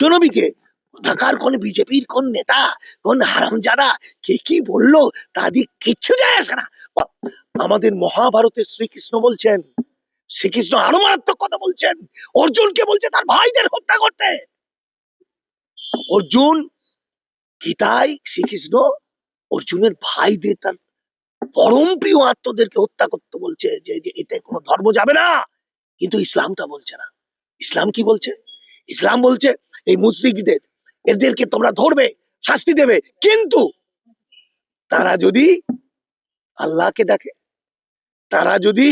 জনবিকে কোথাকার কোন বিজেপির কোন নেতা কোন হারামজাদা কে কি বললো তাদের কিচ্ছু যায় আসে না। আমাদের মহাভারতের শ্রীকৃষ্ণ বলছেন, শ্রীকৃষ্ণ আরো মারাত্মক কথা বলছেন, অর্জুনকে বলছে তার ভাইদের হত্যা করতে। অর্জুন গীতায় শ্রীকৃষ্ণ অর্জুনের ভাইদের, তার পরম প্রিয় আত্মদেরকে হত্যা করতে বলছে, যে এতে কোনো ধর্ম যাবে না। কিন্তু ইসলামটা বলছে না। ইসলাম কি বলছে? ইসলাম বলছে এই মুশরিকদের, এদেরকে তোমরা ধরবে, শাস্তি দেবে, কিন্তু তারা যদি আল্লাহকে ডাকে, তারা যদি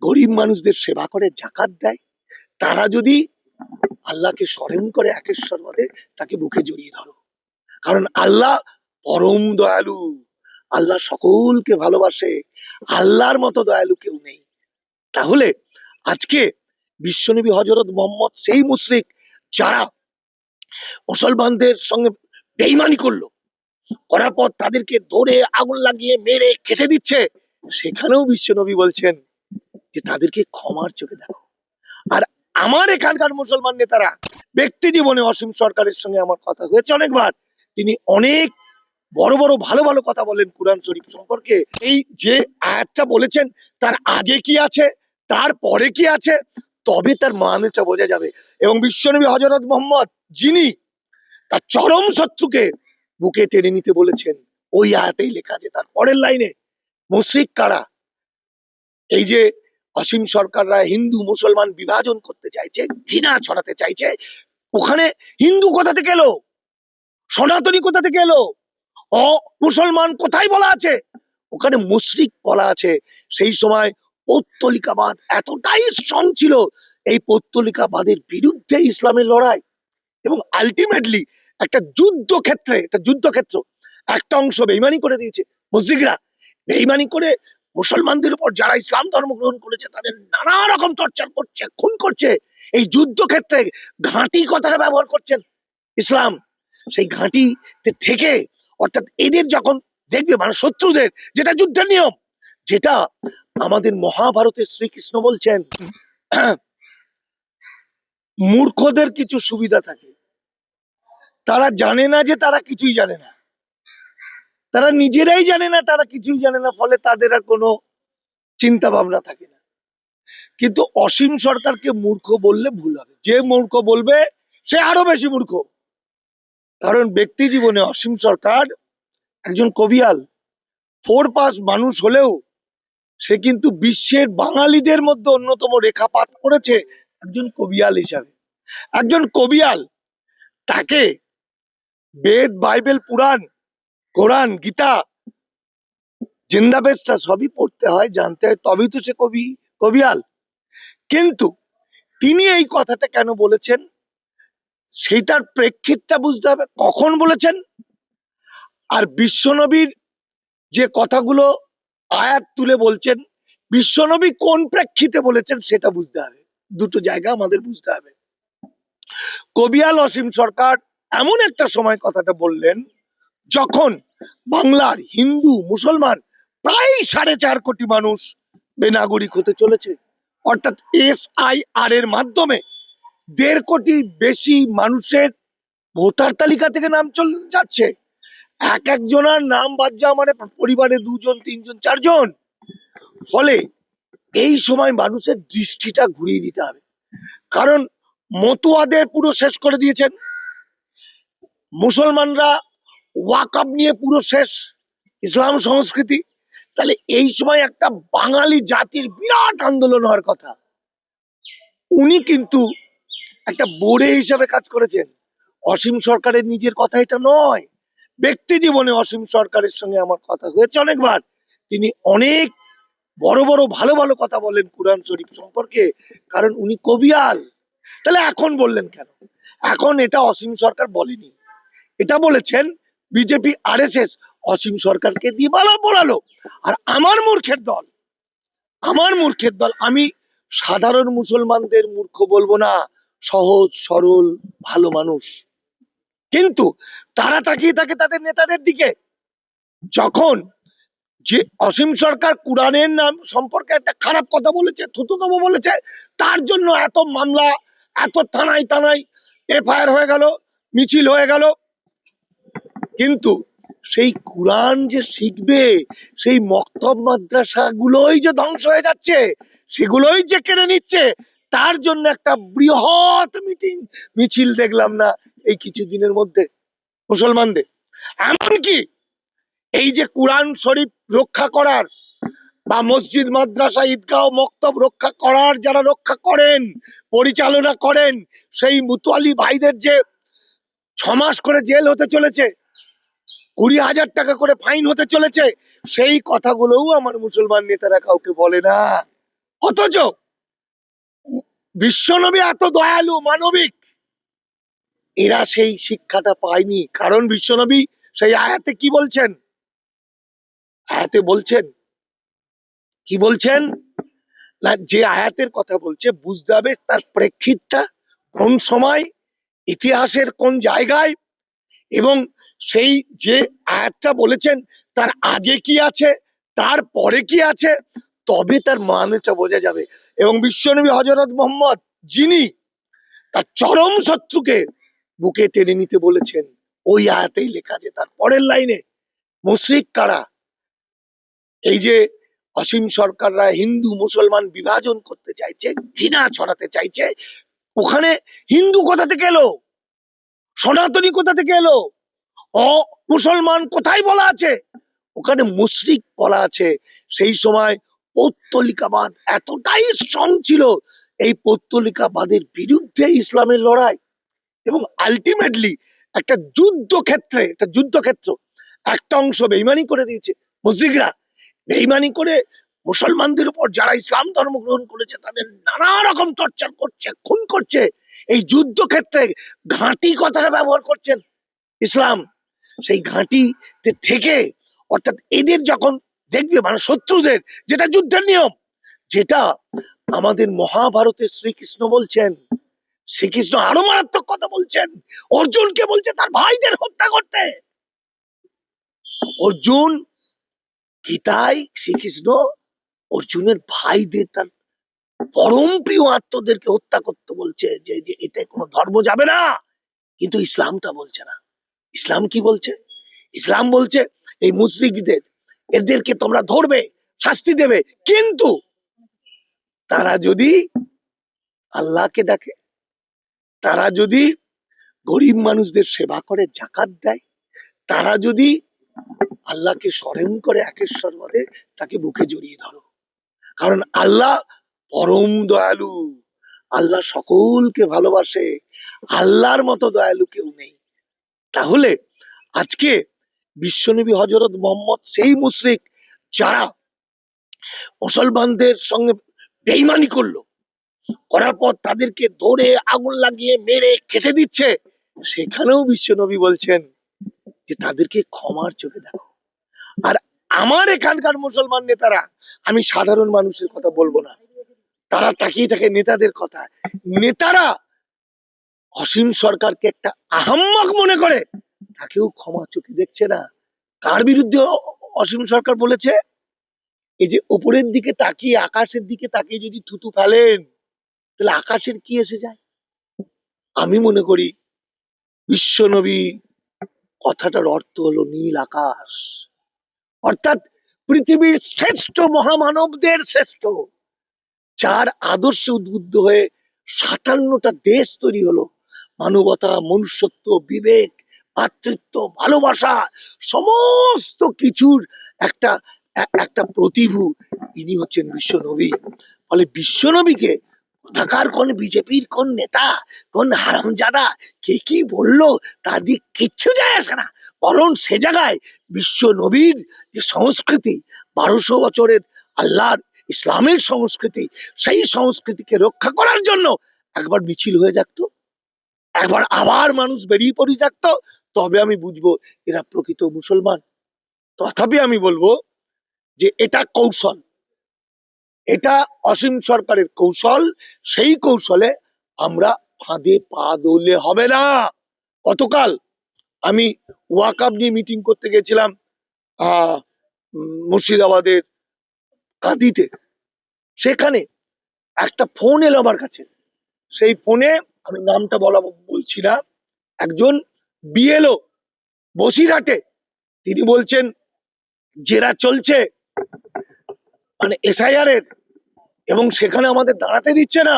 গরিব মানুষদের সেবা করে, জাকাত দেয়, তারা যদি আল্লাহকে স্মরণ করে একেশ্বর বলে, তাকে বুকে জড়িয়ে ধরো। কারণ আল্লাহ পরম দয়ালু, আল্লাহ সকলকে ভালোবাসে, আল্লাহর মতো দয়ালু কেউ নেই। তাহলে আজকে বিশ্বনবী হযরত মুহাম্মদ সেই মুশরিক যারা মুসলমানদের সঙ্গে বেঈমানি করলো, করার পর তাদেরকে ধরে আগুন লাগিয়ে মেরে কেটে দিচ্ছে, সেখানেও বিশ্বনবী বলছেন যে তাদেরকে ক্ষমার চোখে দেখো। আর আমার এখানকার মুসলমান নেতারা, ব্যক্তি জীবনে অসীম সরকারের সঙ্গে আমার কথা হয়েছে অনেকবার, তিনি অনেক বড় বড় ভালো ভালো কথা বলেন কুরআন শরীফ সম্পর্কে। এই যে আয়াতটা বলেছেন তার আগে কি আছে, তার পরে কি আছে, তবে তার মানেটা বোঝা যাবে। এবং বিশ্বনবী হযরত মুহাম্মদ যিনি তার চরম শত্রুকে বুকে টেনে নিতে বলেছেন, ওই আয়াতেই লেখা আছে তার পরের লাইনে, মুশরিক কারা? এই যে অসীম সরকাররা হিন্দু মুসলমান বিভাজন করতে চাইছে, ঘৃণা ছড়াতে চাইছে, ওখানে হিন্দু কোথা থেকে এলো, সনাতনী কোথা থেকে এলো, ও মুসলমান কোথায় বলা আছে? ওখানে মুশরিক বলা আছে। সেই সময় পৌত্তলিকাবাদ এতটাই স্ট্রং ছিল, এই পৌত্তলিকাবাদের বিরুদ্ধে ইসলামের লড়াই। এবং আলটিমেটলি একটা যুদ্ধক্ষেত্র একটা অংশ বেঈমানি করে দিয়েছে। মুশরিকরা বেঈমানি করে মুসলমানদের উপর, যারা ইসলাম ধর্ম গ্রহণ করেছে, তাদের নানা রকম টর্চার করছে, খুন করছে। এই যুদ্ধক্ষেত্রে ঘাঁটি কথাটা ব্যবহার করছেন ইসলাম। সেই ঘাঁটি থেকে, অর্থাৎ এদের যখন দেখবে মানে শত্রুদের, যেটা যুদ্ধের নিয়ম, যেটা আমাদের মহাভারতের শ্রীকৃষ্ণ বলছেন, মূর্খদের কিছু সুবিধা থাকে, তারা জানে না যে তারা কিছুই জানে না, তারা নিজেরাই জানে না তারা কিছুই জানে না, ফলে তাদের আর কোনো চিন্তা ভাবনা থাকে না। কিন্তু অসীম সরকারকে মূর্খ বললে ভুল হবে, যে মূর্খ বলবে সে আরো বেশি মূর্খ। কারণ ব্যক্তি জীবনে অসীম সরকার একজন কবিয়াল, 4 পাস মানুষ হলেও সে কিন্তু বিশ্বের বাঙালিদের মধ্যে অন্যতম রেখাপাত করেছে একজন কবিয়াল হিসাবে। একজন কবিয়াল, তাকে বেদ, বাইবেল, পুরাণ, কোরআন, গীতা, জিন্দাবেস্তা সবই পড়তে হয়, জানতে হয়, তবেই তো সে কবিয়াল। কিন্তু তিনি এই কথাটা কেন বলেছেন, সেইটার প্রেক্ষিতটা বুঝতে হবে, কখন বলেছেন। আর বিশ্বনবীর যে কথাগুলো আয়াত তুলে বলছেন, বিশ্বনবী কোন প্রেক্ষিতে বলেছেন সেটা বুঝতে হবে। দুটো জায়গা আমাদের বুঝতে হবে। কবিয়াল অসীম সরকার এমন একটা সময় কথাটা বললেন, যখন বাংলার হিন্দু মুসলমান প্রায় 4.5 কোটি মানুষ বেনাগরিক হতে চলেছে। অর্থাৎ SIR এর মাধ্যমে 1.5 কোটি বেশি মানুষের ভোটার তালিকা থেকে নাম চলে যাচ্ছে। এক একজনের নাম বাদ যাওয়া মানে পরিবারে 2 জন 3 জন 4 জন। ফলে এই সময় মানুষের দৃষ্টিটা ঘুরিয়ে দিতে হবে। কারণ মতুয়াদের পুরো শেষ করে দিয়েছেন, মুসলমানরা ওয়াকআপ নিয়ে পুরো শেষ, ইসলাম সংস্কৃতি। তাহলে এই সময় একটা বাঙালি জাতির বিরাট আন্দোলন হওয়ার কথা। উনি কিন্তু একটা বোড়ে হিসাবে কাজ করেছেন। অসীম সরকারের নিজের কথা এটা নয়, ব্যক্তি জীবনে অসীম সরকারের সঙ্গে আমার কথা হয়েছে অনেকবার। তিনি অনেক বড় বড় ভালো ভালো কথা বলেন কুরআন শরীফ সম্পর্কে, কারণ উনি কবিয়াল। তাহলে এখন বললেন কেন? এখন এটা অসীম সরকার বলেনি, এটা বলেছেন বিজেপি RSS অসীম সরকারকে দিয়ে বলালো। আর আমার মূর্খের দল, আমি সাধারণ মুসলমানদের মূর্খ বলবো না, সহজ সরল ভালো মানুষ। কিন্তু তারা তাকিয়ে থাকে তাদের নেতাদের দিকে। যখন যে অসীম সরকার কুরআনের নাম সম্পর্কে একটা খারাপ কথা বলেছে, থুতুতম বলেছে, তার জন্য এত মামলা, এত থানায় এফআইআর হয়ে গেল, মিছিল হয়ে গেল, কিন্তু সেই কোরআন যে শিখবে, সেই মক্তব মাদ্রাসা গুলোই যে ধ্বংস হয়ে যাচ্ছে, সেগুলোই যে কেড়ে নিচ্ছে, তার জন্য একটা বৃহৎ মিছিল দেখলাম না এই কিছুদিনের মধ্যে মুসলমানদের। এমনকি এই যে কোরআন শরীফ রক্ষা করার বা মসজিদ মাদ্রাসা ঈদগাহ মক্তব রক্ষা করার যারা রক্ষা করেন, পরিচালনা করেন, সেই মুতোয়ালি ভাইদের যে 6 মাস করে জেল হতে চলেছে, 20,000 টাকা করে ফাইন হতে চলেছে, সেই কথাগুলোও আমার মুসলমান নেতারা কাউকে বলে না। অথচ বিশ্বনবী এত দয়ালু মানবিক, এরা সেই শিক্ষাটা পায়নি। কারণ বিশ্বনবী সেই আয়াতে কি বলছেন, আয়াতে বলছেন কি বলছেন না, যে আয়াতের কথা বলছে বুঝতে হবে তার প্রেক্ষিতটা কোন সময়, ইতিহাসের কোন জায়গায়, এবং সেই যে আয়াতটা বলেছেন তার আগে কি আছে, তার পরে কি আছে, তবে তার মানেটা বোঝা যাবে। এবং বিশ্বনবী হযরত মুহাম্মদ, যিনি তার চরম শত্রুকে বুকে টেনে নিতে বলেছেন, ওই আয়াতেই লেখা আছে তার পরের লাইনে, মুশরিক কারা, এই যে অসীম সরকাররা হিন্দু মুসলমান বিভাজন করতে চাইছে, ঘৃণা ছড়াতে চাইছে, ওখানে হিন্দু কোথা থেকে এলো, সনাতনী কোথা থেকে এলো, মুসলমান কোথায় বলা আছে, ওখানে মুশরিক বলা আছে। সেই সময় পৌত্তলিকাবাদ এতটাই স্ট্রং ছিল, এই পৌত্তলিকাবাদের বিরুদ্ধে ইসলামের লড়াই, এবং আলটিমেটলি একটা যুদ্ধক্ষেত্র একটা অংশ বেঈমানি করে দিয়েছে। মুশরিকরা বেঈমানি করে মুসলমানদের উপর, যারা ইসলাম ধর্ম গ্রহণ করেছে তাদের নানা রকম টর্চার করছে, খুন করছে। এই যুদ্ধক্ষেত্রে ঘাঁটি কথাটা ব্যবহার করছেন ইসলাম, সেই ঘাঁটি থেকে, অর্থাৎ এদের যখন দেখবে মানে শত্রুদের, যেটা যুদ্ধের নিয়ম, যেটা আমাদের মহাভারতে শ্রীকৃষ্ণ বলছেন, শ্রীকৃষ্ণ আরো মারাত্মক কথা বলছেন, অর্জুনকে বলছে তার ভাইদের হত্যা করতে। অর্জুন গীতায় শ্রীকৃষ্ণ অর্জুনের ভাইদের, তার পরম প্রিয় আত্মদেরকে হত্যা করতে বলছে, যে এতে কোনো ধর্ম যাবে না। কিন্তু ইসলামটা বলছে না। ইসলাম কি বলছে? ইসলাম বলছে এই মুশরিকদের, এদেরকে তোমরা ধরবে, শাস্তি দেবে, কিন্তু তারা যদি আল্লাহকে ডাকে, তারা যদি গরিব মানুষদের সেবা করে, জাকাত দেয়, তারা যদি আল্লাহকে স্মরণ করে একেশ্বর বলে, তাকে বুকে জড়িয়ে ধরো। কারণ আল্লাহ পরম দয়ালু, আল্লাহ সকলকে ভালোবাসে, আল্লাহর মতো দয়ালু কেউ নেই। তাহলে আজকে বিশ্বনবী হযরত মুহাম্মদ সেই মুশরিক যারা মুসলমানদের সঙ্গে বেঈমানি করলো, করার পর তাদেরকে ধরে আগুন লাগিয়ে মেরে কেটে দিচ্ছে, সেখানেও বিশ্বনবী বলছেন যে তাদেরকে ক্ষমার চোখে দেখো। আর আমার এখানকার মুসলমান নেতারা, আমি সাধারণ মানুষের কথা বলবো না, তারা তাকিয়ে থাকে নেতাদের কথা। নেতারা অসীম সরকারকে একটা আহাম্মক মনে করে, তাকেও ক্ষমা চোখে দেখছে না। কার বিরুদ্ধে অসীম সরকার বলেছে? এই যে উপরের দিকে তাকিয়ে, আকাশের দিকে তাকিয়ে যদি থুতু ফেলেন, তাহলে আকাশের কি এসে যায়? আমি মনে করি বিশ্বনবী কথাটার অর্থ হলো নীল আকাশ, অর্থাৎ পৃথিবীর শ্রেষ্ঠ মহামানবদের শ্রেষ্ঠ, যার আদর্শে উদ্বুদ্ধ হয়ে 57টা দেশ তৈরি হলো, মানবতা, মনুষ্যত্ব, বিবেক, ভ্রাতৃত্ব, ভালোবাসা, সমস্ত কিছুর একটা একটা প্রতিভু, ইনি হচ্ছেন বিশ্বনবী। ফলে বিশ্বনবীকে কোথাকার কোন বিজেপির কোন নেতা, কোন হারামজাদা কে কি বললো, তা দিয়ে কিচ্ছু যায় আসে না। বরং সে জায়গায় বিশ্ব নবীর যে সংস্কৃতি, 1200 বছরের আল্লাহর ইসলামের সংস্কৃতি, সেই সংস্কৃতিকে রক্ষা করার জন্য একবার মিছিল হয়ে যাকতো, একবার আবার মানুষ বেরিয়ে পড়ে যাকতো, তবে আমি বুঝবো এরা প্রকৃত মুসলমান। তথাপি আমি বলবো যে এটা কৌশল, এটা অসীম সরকারের কৌশল। সেই কৌশলে আমরা ফাঁদে পা দৌলে হবে না। গতকাল আমি ওয়াকাব নিয়ে মিটিং করতে গেছিলাম মুর্শিদাবাদের কাঁদিতে। সেখানে একটা ফোন এলো আমার কাছে, সেই ফোনে আমি নামটা বলছি না, একজন বিএলও বসিরহাটে, তিনি বলছেন জেরা চলছে মানে এসআইআর এর, এবং সেখানে আমাদের দাঁড়াতে দিচ্ছে না,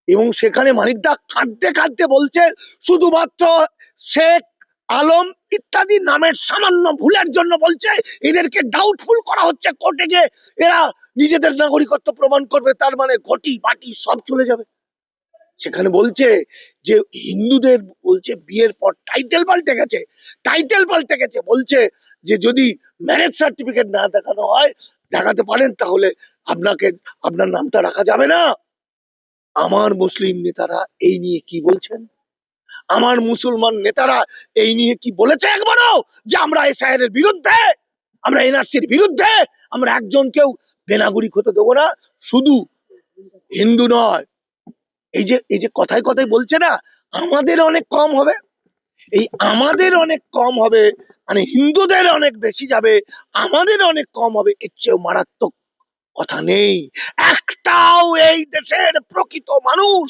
এবং সেখানে মানিকদা কাঁদতে কাঁদতে বলছে শুধুমাত্র শেখ আলম ইত্যাদি নামের সামান্য ভুলের জন্য বলছে এদেরকে ডাউটফুল করা হচ্ছে, কোর্টে গিয়ে এরা নিজেদের নাগরিকত্ব প্রমাণ করবে, তার মানে ঘটি বাটি সব চলে যাবে। সেখানে বলছে যে হিন্দুদের বলছে বিয়ের পর টাইটেল পাল্টে গেছে, বলছে যে যদি ম্যারেজ সার্টিফিকেট না দেখানো হয়, দেখাতে পারেন, তাহলে আপনার নামটা রাখা যাবে না। আমার মুসলিম নেতারা এই নিয়ে কি বলছেন? আমার মুসলমান নেতারা এই নিয়ে কি বলেছে একবারও যে আমরা এসআইআর এর বিরুদ্ধে, আমরা এনআরসির বিরুদ্ধে, আমরা একজনকেও বেনাগরিক হতে দেবো না? শুধু হিন্দু নয়, এই যে কথায় কথায় বলছে না আমাদের অনেক কম হবে, এই আমাদের অনেক কম হবে মানে হিন্দুদের অনেক বেশি যাবে, আমাদের অনেক কম হবে, এর চেয়েও মারাত্মক কথা নেই। একটাও এই দেশের প্রকৃত মানুষ,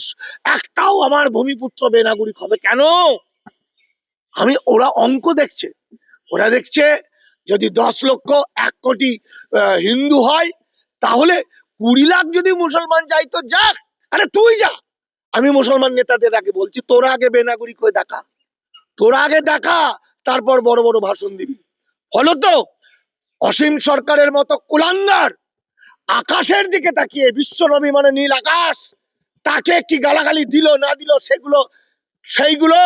একটাও আমার ভূমিপুত্র বেনাগরিক হবে কেন? ওরা অঙ্ক দেখছে, ওরা দেখছে যদি 10 লক্ষ 1 কোটি হিন্দু হয়, তাহলে 20 লাখ যদি মুসলমান যায় তো যাক, আরে তুই যা। আমি মুসলমান নেতাদের আগে বলছি তোরা আগে বেনাগরিক হয়ে দেখা, তোরা আগে দেখা, তারপর বড় বড় ভাষণ দিবি। ফলত অসীম সরকারের মতো কুলাঙ্গার আকাশের দিকে তাকিয়ে, বিশ্বনবী মানে নীল আকাশ, তাকে কি গালাগালি দিল না দিল সেইগুলো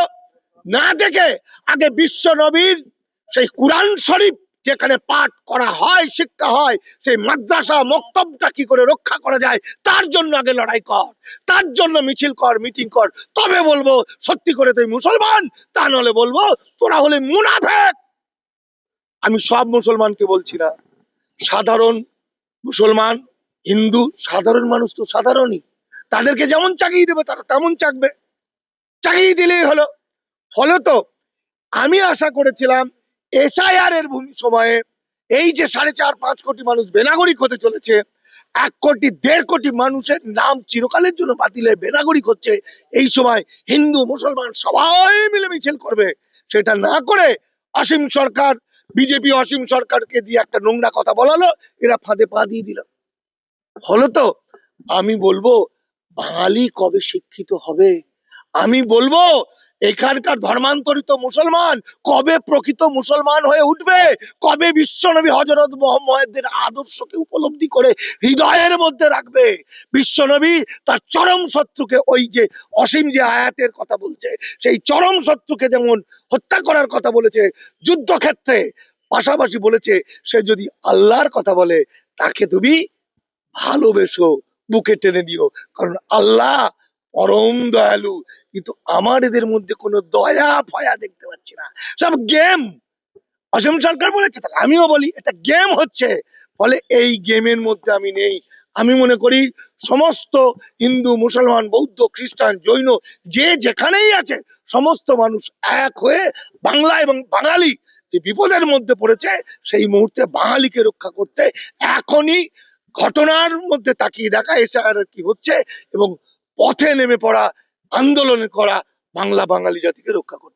না দেখে আগে বিশ্বনবীর সেই কুরআন শরীফ যেখানে পাঠ করা হয়, শিক্ষা হয়, সেই মাদ্রাসা মক্তবটা কি করে রক্ষা করা যায় তার জন্য আগে লড়াই কর, তার জন্য মিছিল কর, মিটিং কর, তবে বলবো সত্যি করে তুই মুসলমান, তা নাহলে বলবো তোরা হলে মুনাফেক। আমি সব মুসলমানকে বলছি না, সাধারণ মুসলমান হিন্দু সাধারণ মানুষ তো সাধারণই, তাদেরকে যেমন চাকিয়ে দেবে তারা তেমন চাকবে, চাকিয়ে দিলেই হলো। ফলত আমি আশা করেছিলাম এসআইআর এর সময়ে এই যে 4.5-5 কোটি মানুষ বেনাগরিক হতে চলেছে, 1 কোটি 1.5 কোটি মানুষের নাম চিরকালের জন্য বাতিল হয়ে বেনাগরিক হচ্ছে, এই সময় হিন্দু মুসলমান সবাই মিলে মিছিল করবে, সেটা না করে অসীম সরকার, বিজেপি অসীম সরকারকে দিয়ে একটা নোংরা কথা বলালো, এরা ফাঁদে পা দিয়ে দিল। ফলত আমি বলবো বাঙালি কবে শিক্ষিত হবে, আমি বলবো এখানকার ধর্মান্তরিত মুসলমান কবে প্রকৃত মুসলমান হয়ে উঠবে, কবে বিশ্বনবী হযরত মুহাম্মদের আদর্শকে উপলব্ধি করে হৃদয়ের মধ্যে রাখবে। বিশ্বনবী তার চরম শত্রুকে, ওই যে অসীম যে আয়াতের কথা বলছে, সেই চরম শত্রুকে যেমন হত্যা করার কথা বলেছে যুদ্ধক্ষেত্রে, পাশাপাশি বলেছে সে যদি আল্লাহর কথা বলে তাকে তুমি ভালোবেসো, বুকে টেনে নিও, কারণ আল্লাহ পরম দয়ালু। কিন্তু আমার এদের মধ্যে কোনো দয়া ফয়া দেখতে পাচ্ছি না, সব গেম। অসীম সরকার বলেছে, তাহলে আমিও বলি এটা গেম হচ্ছে, ফলে এই গেমের মধ্যে আমি নেই। আমি মনে করি সমস্ত হিন্দু মুসলমান বৌদ্ধ খ্রিস্টান জৈন যে যেখানেই আছে সমস্ত মানুষ এক হয়ে বাংলা এবং বাঙালি যে বিপদের মধ্যে পড়েছে সেই মুহূর্তে বাঙালিকে রক্ষা করতে এখনই ঘটনার মধ্যে তাকিয়ে দেখা এসআইআর কি হচ্ছে এবং পথে নেমে পড়া, আন্দোলন করা, বাংলা বাঙালি জাতিকে রক্ষা করতে।